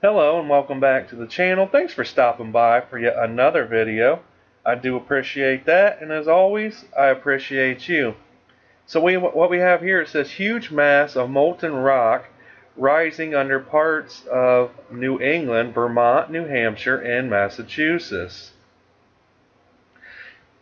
Hello and welcome back to the channel. Thanks for stopping by for yet another video. I do appreciate that, and as always, I appreciate you. So what we have here, it says huge mass of molten rock rising under parts of New England, Vermont, New Hampshire, and Massachusetts.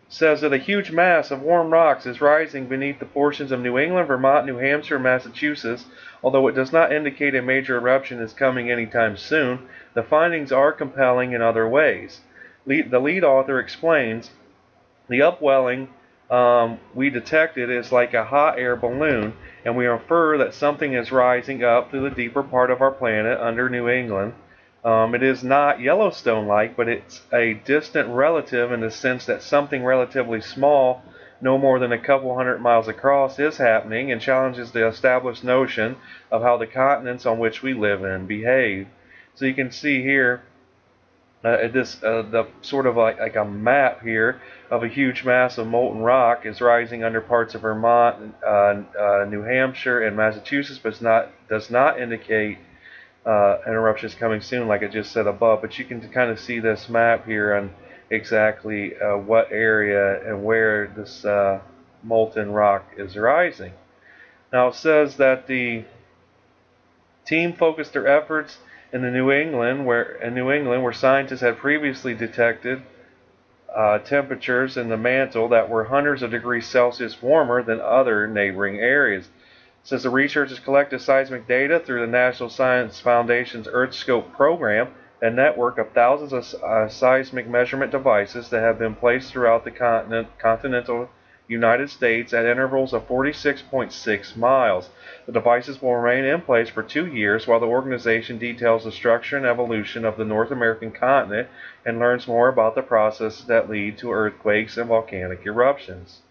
Says that a huge mass of warm rocks is rising beneath the portions of New England, Vermont, New Hampshire, and Massachusetts. Although it does not indicate a major eruption is coming anytime soon, the findings are compelling in other ways. The lead author explains, the upwelling we detected is like a hot air balloon, and we infer that something is rising up through the deeper part of our planet under New England. It is not Yellowstone-like, but it's a distant relative in the sense that something relatively small, no more than a couple hundred miles across, is happening and challenges the established notion of how the continents on which we live in behave. So you can see here the sort of like a map here of a huge mass of molten rock is rising under parts of Vermont, New Hampshire, and Massachusetts, but does not indicate an eruption is coming soon, like I just said above. But you can kind of see this map here on exactly what area and where this molten rock is rising. Now it says that the team focused their efforts in New England, where scientists had previously detected temperatures in the mantle that were hundreds of degrees Celsius warmer than other neighboring areas. Says the researchers collected seismic data through the National Science Foundation's EarthScope program, a network of thousands of seismic measurement devices that have been placed throughout the continental United States at intervals of 46.6 miles. The devices will remain in place for 2 years while the organization details the structure and evolution of the North American continent and learns more about the processes that lead to earthquakes and volcanic eruptions.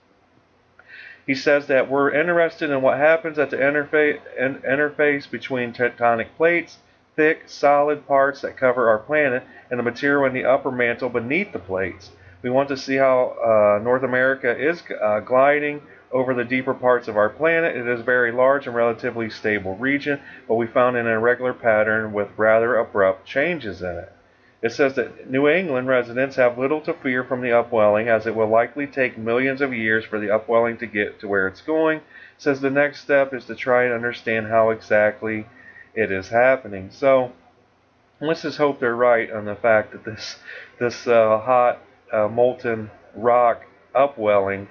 He says that we're interested in what happens at the interface between tectonic plates, thick, solid parts that cover our planet, and the material in the upper mantle beneath the plates. We want to see how North America is gliding over the deeper parts of our planet. It is a very large and relatively stable region, but we found an irregular pattern with rather abrupt changes in it. It says that New England residents have little to fear from the upwelling, as it will likely take millions of years for the upwelling to get to where it's going. It says the next step is to try and understand how exactly it is happening. So let's just hope they're right on the fact that this hot molten rock upwelling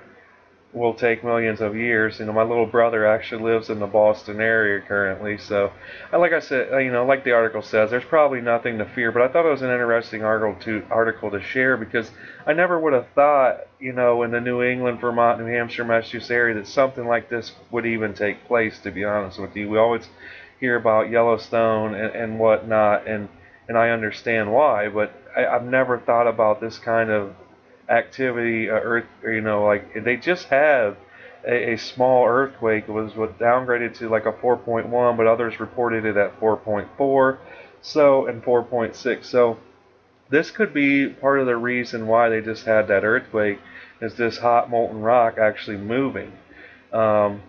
will take millions of years. You know, my little brother actually lives in the Boston area currently, so like I said, like the article says, there's probably nothing to fear. But I thought it was an interesting article to share, because I never would have thought, in the New England, Vermont, New Hampshire, Massachusetts area that something like this would even take place. To be honest with you, we always hear about Yellowstone and whatnot, and I understand why, but I've never thought about this kind of activity. Like they just had a small earthquake. It was downgraded to like a 4.1, but others reported it at 4.4, and 4.6. So this could be part of the reason why they just had that earthquake, is this hot molten rock actually moving. I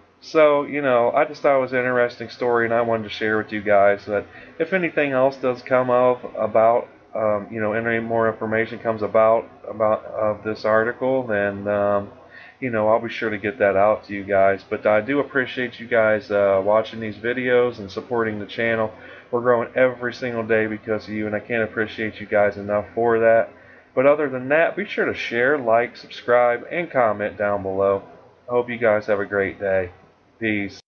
just thought it was an interesting story, and I wanted to share with you guys that if anything else does come about any more information comes about this article, then I'll be sure to get that out to you guys. But I do appreciate you guys watching these videos and supporting the channel. We're growing every single day because of you, and I can't appreciate you guys enough for that. But other than that, be sure to share, like, subscribe, and comment down below. I hope you guys have a great day. Peace.